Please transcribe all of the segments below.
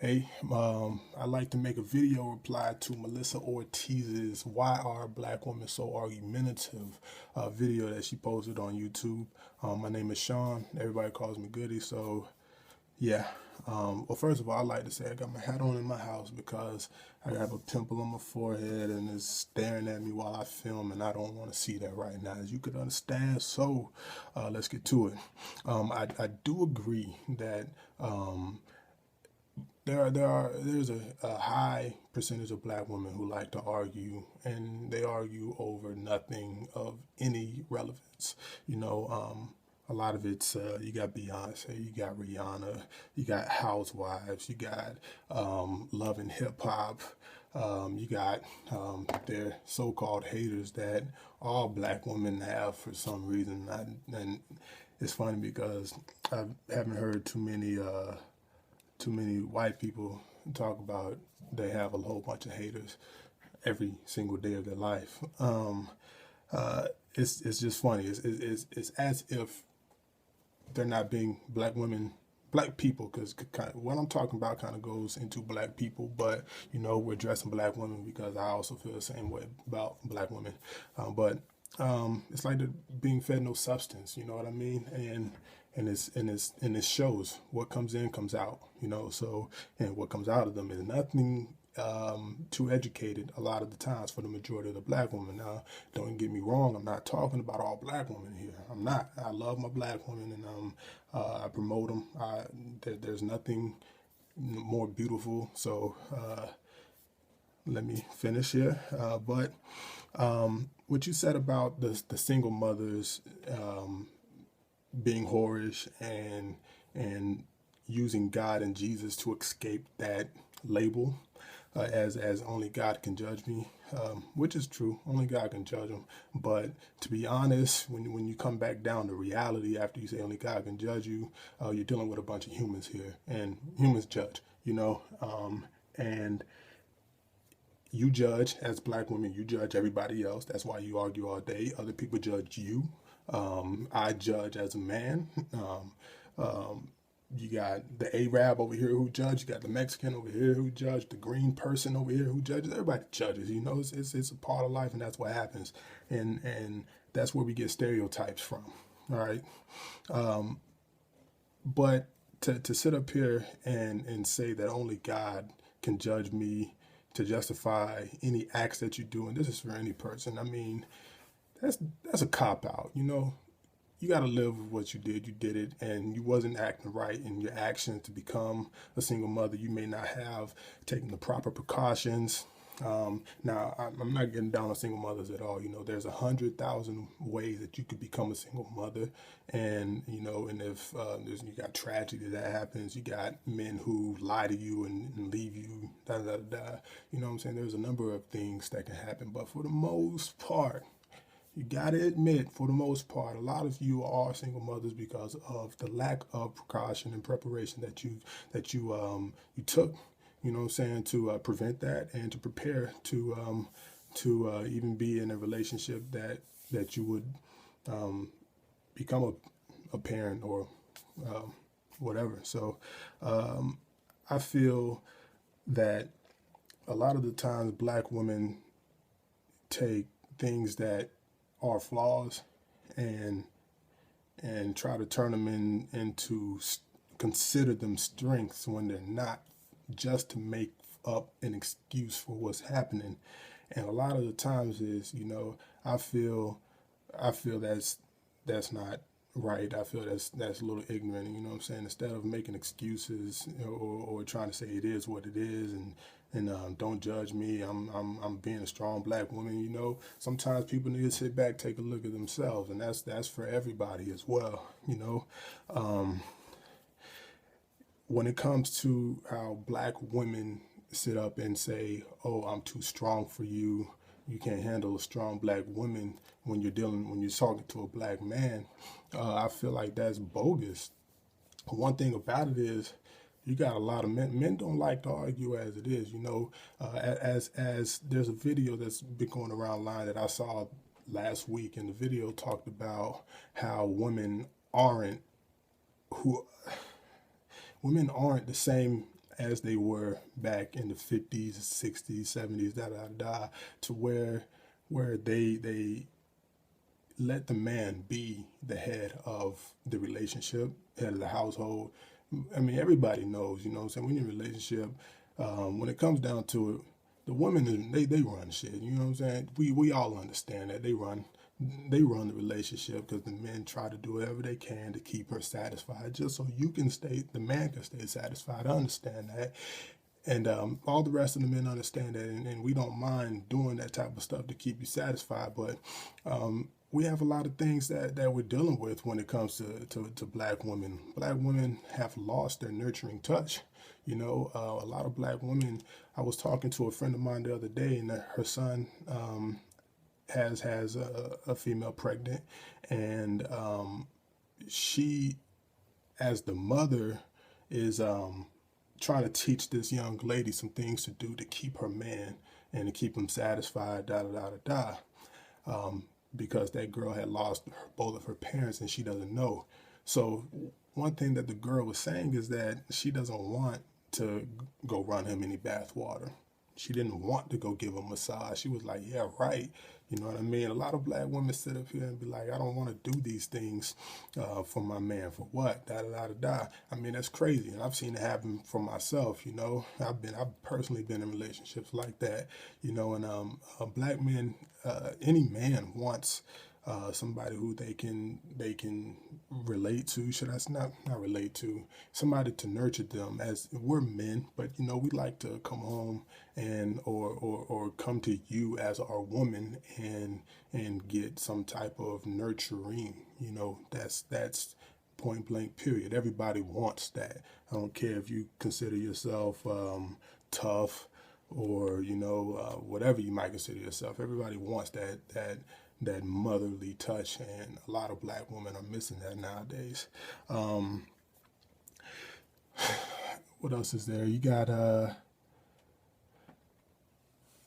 Hey, I'd like to make a video reply to Melissa Ortiz's "Why Are Black Women So Argumentative" video that she posted on YouTube. My name is Sean. Everybody calls me Goody. So, yeah. Well, first of all, I'd like to say I got my hat on in my house because I have a pimple on my forehead and it's staring at me while I film, and I don't want to see that right now, as you could understand. So, let's get to it. I do agree that. There's a high percentage of black women who like to argue, and they argue over nothing of any relevance. A lot of it's you got Beyonce, you got Rihanna, you got housewives, you got love and hip hop, you got their so-called haters that all black women have for some reason. And it's funny because I haven't heard too many white people talk about they have a whole bunch of haters every single day of their life. It's just funny. It's as if they're not being black women, black people, because what I'm talking about kind of goes into black people, but we're addressing black women because I also feel the same way about black women. But it's like they're being fed no substance. You know what I mean? And it shows what comes in comes out. So and what comes out of them is nothing too educated a lot of the times for the majority of the black women. Now, don't get me wrong, I'm not talking about all black women here. I'm not. I love my black women, and I promote them. There's nothing more beautiful. So let me finish here. But what you said about the single mothers being whorish and using God and Jesus to escape that label, as only God can judge me, which is true. Only God can judge them. But to be honest, when you come back down to reality after you say only God can judge you, you're dealing with a bunch of humans here, and humans judge. And you judge as black women. You judge everybody else. That's why you argue all day. Other people judge you. I judge as a man. You got the Arab over here who judges. You got the Mexican over here who judges. The green person over here who judges. Everybody judges. It's a part of life, and that's what happens. And that's where we get stereotypes from. All right. But to sit up here and say that only God can judge me to justify any acts that you do, and this is for any person. I mean, that's a cop out. You got to live with what you did. You did it, and you wasn't acting right in your actions to become a single mother. You may not have taken the proper precautions. Now, I'm not getting down on single mothers at all. There's 100,000 ways that you could become a single mother, and and if you got tragedy that happens, you got men who lie to you and leave you, da da da. You know what I'm saying? There's a number of things that can happen, but for the most part, you gotta admit, for the most part, a lot of you are single mothers because of the lack of precaution and preparation that you took. You know what I'm saying, to prevent that and to prepare to even be in a relationship that you would become a parent or whatever. So I feel that a lot of the times black women take things that are flaws and try to turn them into consider them strengths when they're not, just to make up an excuse for what's happening. And a lot of the times is, I feel that's not right. I feel that's a little ignorant. You know what I'm saying? Instead of making excuses or trying to say it is what it is and don't judge me. I'm being a strong black woman. Sometimes people need to sit back, take a look at themselves, and that's for everybody as well. When it comes to how black women sit up and say, "Oh, I'm too strong for you. You can't handle a strong black woman," when you're talking to a black man, I feel like that's bogus. One thing about it is, you got a lot of men. Men don't like to argue as it is. As there's a video that's been going around online that I saw last week, and the video talked about how women aren't the same as they were back in the 50s, 60s, 70s, to where they let the man be the head of the relationship, head of the household. I mean, everybody knows, you know what I'm saying? When you're in a relationship, when it comes down to it, the women, they run shit, you know what I'm saying? We all understand that they run the relationship, because the men try to do whatever they can to keep her satisfied, just so the man can stay satisfied. I understand that. And all the rest of the men understand that, and we don't mind doing that type of stuff to keep you satisfied. But we have a lot of things that we're dealing with when it comes to black women. Black women have lost their nurturing touch. You know, a lot of black women, I was talking to a friend of mine the other day, and her son has a female pregnant, and she, as the mother, is trying to teach this young lady some things to do to keep her man and to keep him satisfied, because that girl had lost both of her parents and she doesn't know. So one thing that the girl was saying is that she doesn't want to go run him any bath water. She didn't want to go give him a massage. She was like, yeah, right. You know what I mean? A lot of black women sit up here and be like, I don't want to do these things for my man. For what? I mean, that's crazy. And I've seen it happen for myself, you know. I've personally been in relationships like that, you know, and black men, any man wants somebody who they can relate to. Should I not relate to? Somebody to nurture them. As we're men, but you know, we like to come home and or come to you as our woman and get some type of nurturing. You know, that's point blank period. Everybody wants that. I don't care if you consider yourself tough or, you know, whatever you might consider yourself. Everybody wants that motherly touch, and a lot of black women are missing that nowadays. What else is there? You got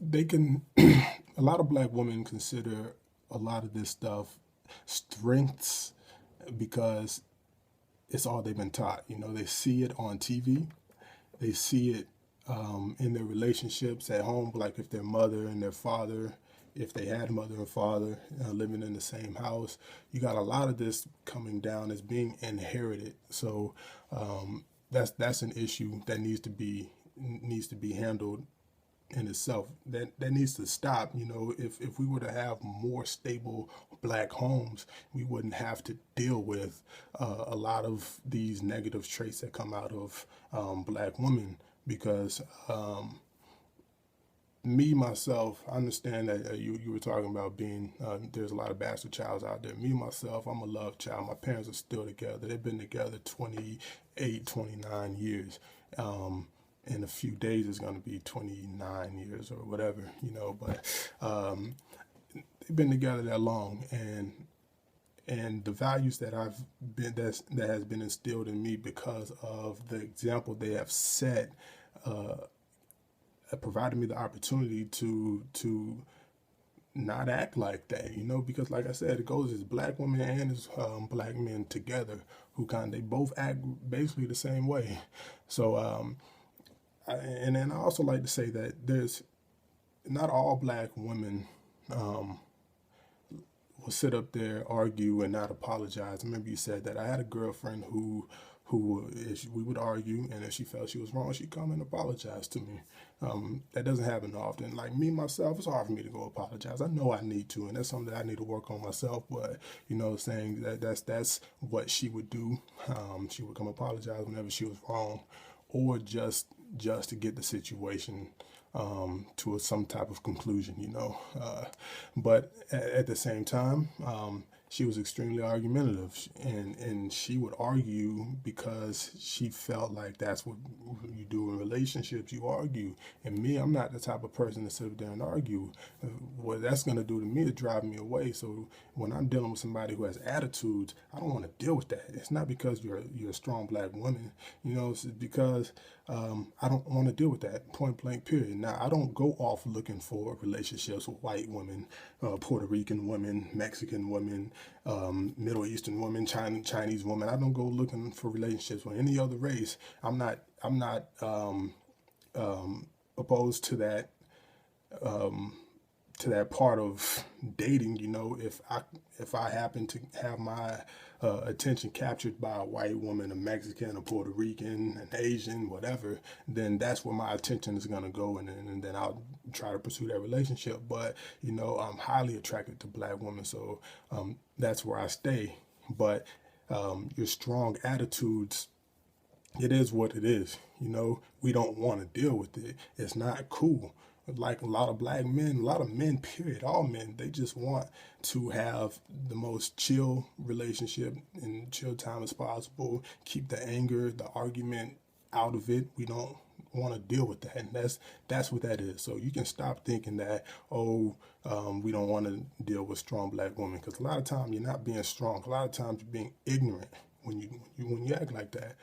they can a lot of black women consider a lot of this stuff strengths because it's all they've been taught. You know, they see it on TV, they see it in their relationships at home, like if their mother and their father, if they had mother and father living in the same house. You got a lot of this coming down as being inherited. So that's an issue that needs to be handled in itself. That needs to stop. You know, if we were to have more stable black homes, we wouldn't have to deal with a lot of these negative traits that come out of black women, because me, myself, I understand that you were talking about being, there's a lot of bastard childs out there. Me, myself, I'm a love child. My parents are still together. They've been together 28, 29 years. In a few days, it's going to be 29 years or whatever, you know, but they've been together that long. And the values that that has been instilled in me because of the example they have set, provided me the opportunity to not act like that, you know, because like I said, it goes as black women and as black men together who they both act basically the same way. So, and then I also like to say that there's not all black women will sit up there, argue, and not apologize. I remember you said that. I had a girlfriend who we would argue, and if she felt she was wrong, she'd come and apologize to me. That doesn't happen often. Like me, myself, it's hard for me to go apologize. I know I need to, and that's something that I need to work on myself, but, you know, saying that's what she would do. She would come apologize whenever she was wrong, or just to get the situation to some type of conclusion, you know. But at the same time, she was extremely argumentative, and she would argue because she felt like that's what you do in relationships. You argue. And me, I'm not the type of person to sit there and argue. What that's going to do to me is drive me away. So when I'm dealing with somebody who has attitudes, I don't want to deal with that. It's not because you're a strong black woman, you know. It's because I don't want to deal with that, point blank period. Now, I don't go off looking for relationships with white women, Puerto Rican women, Mexican women, Middle Eastern women, Chinese women. I don't go looking for relationships with any other race. I I'm not opposed to that part of dating. You know, if I happen to have my attention captured by a white woman, a Mexican, a Puerto Rican, an Asian, whatever, then that's where my attention is going to go, and then I'll try to pursue that relationship. But you know, I'm highly attracted to black women, so that's where I stay. But your strong attitudes, it is what it is. You know, we don't want to deal with it. It's not cool. Like a lot of black men, a lot of men, period, all men, they just want to have the most chill relationship and chill time as possible. Keep the anger, the argument out of it. We don't want to deal with that, and that's what that is. So you can stop thinking that, we don't want to deal with strong black women, because a lot of times you're not being strong. A lot of times you're being ignorant when you act like that.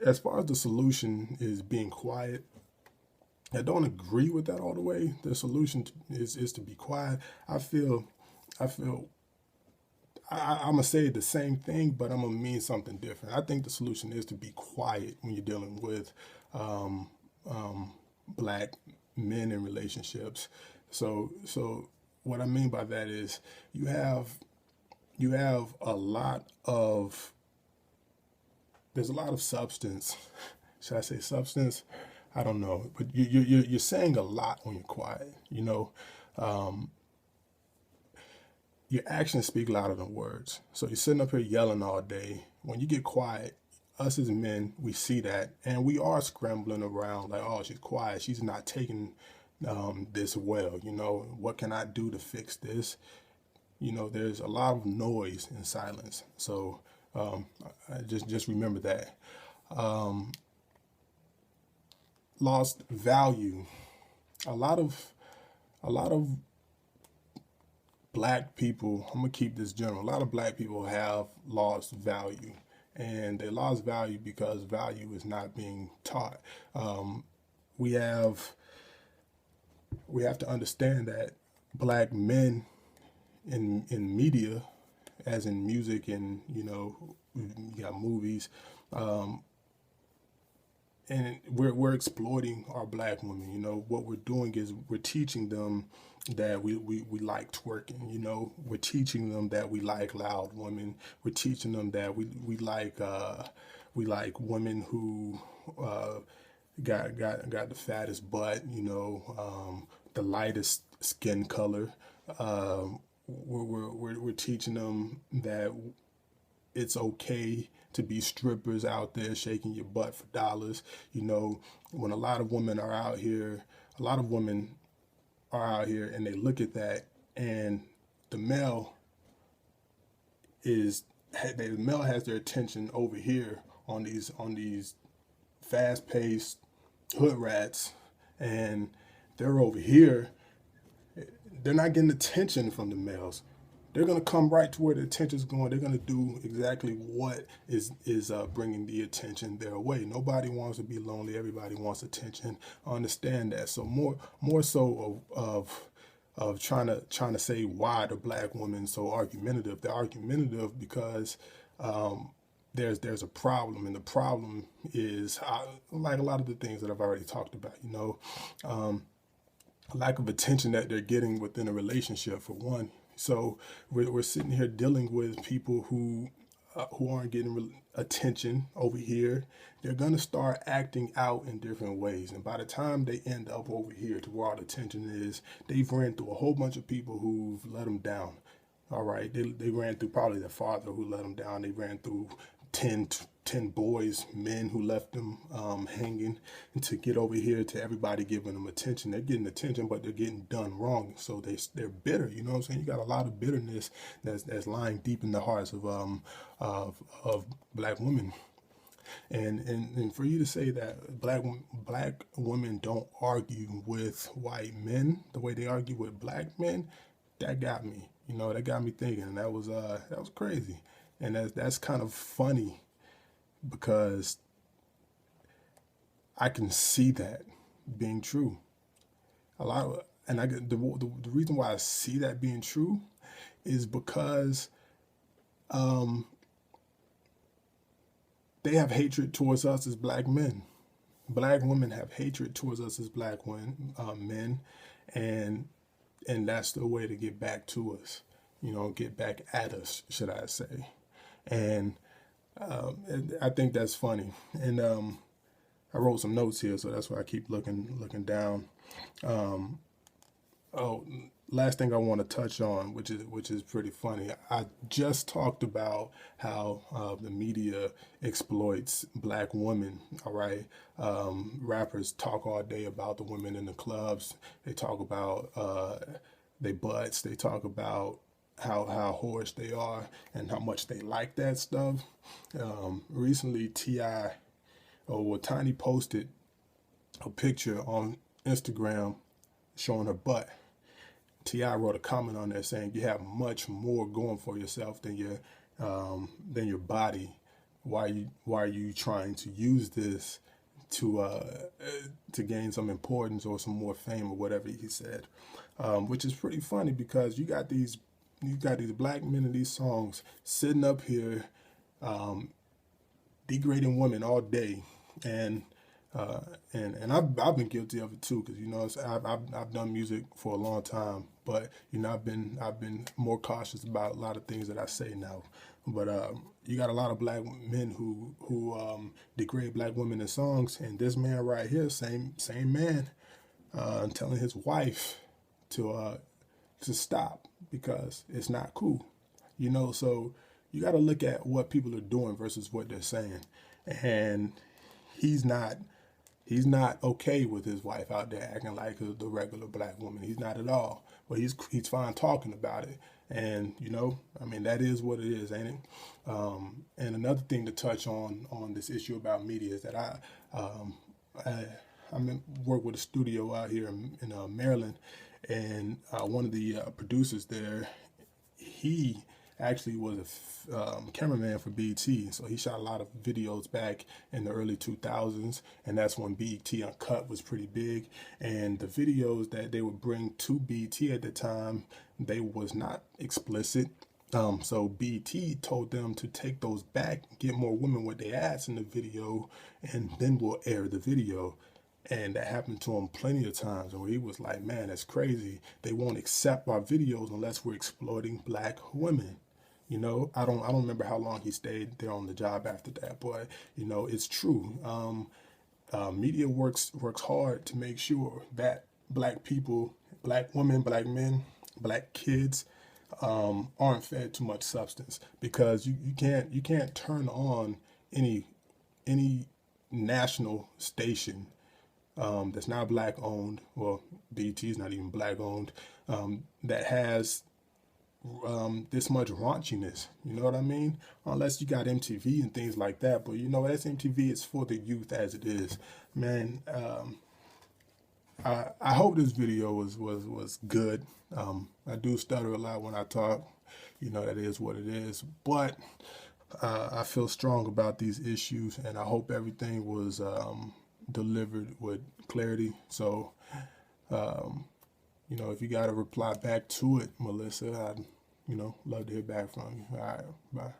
As far as the solution is being quiet, I don't agree with that all the way. The solution is to be quiet. I feel I'm gonna say the same thing, but I'm gonna mean something different. I think the solution is to be quiet when you're dealing with um, black men in relationships. So what I mean by that is you have a lot of there's a lot of substance. Should I say substance? I don't know, but you're saying a lot when you're quiet. You know, your actions speak louder than words. So you're sitting up here yelling all day. When you get quiet, us as men, we see that, and we are scrambling around like, oh, she's quiet. She's not taking this well. You know, what can I do to fix this? You know, there's a lot of noise in silence. So I just remember that. Lost value. A lot of a lot of black people, I'm gonna keep this general. A lot of black people have lost value, and they lost value because value is not being taught. We have we have to understand that black men in media, as in music, and you know, you got movies, and we're exploiting our black women. You know, what we're doing is we're teaching them that we like twerking. You know, we're teaching them that we like loud women. We're teaching them that we like women who got the fattest butt. You know, the lightest skin color. We're teaching them that it's okay to be strippers out there shaking your butt for dollars. You know, when a lot of women are out here, a lot of women are out here and they look at that, and the male is the male has their attention over here on these fast paced hood rats, and they're over here. They're not getting attention from the males. They're gonna come right to where the attention's going. They're gonna do exactly what is bringing the attention their way. Nobody wants to be lonely. Everybody wants attention. I understand that. So more so of trying to say why the black woman so argumentative. They're argumentative because there's a problem, and the problem is like a lot of the things that I've already talked about. You know, lack of attention that they're getting within a relationship, for one. So we're sitting here dealing with people who aren't getting attention over here. They're gonna start acting out in different ways, and by the time they end up over here to where all the attention is, they've ran through a whole bunch of people who've let them down. All right, they ran through probably their father who let them down. They ran through 10 boys, men who left them hanging, and to get over here to everybody giving them attention. They're getting attention, but they're getting done wrong. So they're bitter. You know what I'm saying? You got a lot of bitterness that's lying deep in the hearts of black women. And for you to say that black women don't argue with white men the way they argue with black men, that got me. You know, that got me thinking, and that was crazy. And that's kind of funny because I can see that being true. A lot of, and the reason why I see that being true is because they have hatred towards us as black men. Black women have hatred towards us as black men, and that's the way to get back to us. Get back at us, should I say? And I think that's funny. And I wrote some notes here, so that's why I keep looking down. Oh, last thing I want to touch on, which is pretty funny. I just talked about how the media exploits black women. All right, rappers talk all day about the women in the clubs. They talk about their butts. They talk about how whorish they are and how much they like that stuff. Recently, Tiny posted a picture on Instagram showing her butt. T.I. wrote a comment on there saying, "You have much more going for yourself than your body. Why are you trying to use this to gain some importance or some more fame," or whatever he said, which is pretty funny because you got these black men in these songs sitting up here degrading women all day, and I've been guilty of it too, because I've done music for a long time, but I've been more cautious about a lot of things that I say now. But you got a lot of black men who degrade black women in songs, and this man right here, same man, telling his wife to stop because it's not cool. So you got to look at what people are doing versus what they're saying, and he's not okay with his wife out there acting like the regular black woman. He's not at all. But he's fine talking about it. And, that is what it is, ain't it? And another thing to touch on this issue about media is that I work with a studio out here in Maryland, and one of the producers there, he actually was a cameraman for BET, so he shot a lot of videos back in the early 2000s, and that's when BET Uncut was pretty big. And the videos that they would bring to BET at the time, they was not explicit. So BET told them to take those back, get more women with their ass in the video, and then we'll air the video. And that happened to him plenty of times where he was like, man, that's crazy. They won't accept our videos unless we're exploiting black women. I don't remember how long he stayed there on the job after that, but it's true. Media works hard to make sure that black people, black women, black men, black kids aren't fed too much substance, because you can't turn on any national station that's not black owned. Well, BET is not even black owned. That has this much raunchiness, you know what I mean? Unless you got MTV and things like that, but that's MTV is for the youth as it is. Man, I hope this video was good. I do stutter a lot when I talk, that is what it is, but I feel strong about these issues, and I hope everything was delivered with clarity. So if you got a reply back to it, Melissa, I'd love to hear back from you. All right, bye.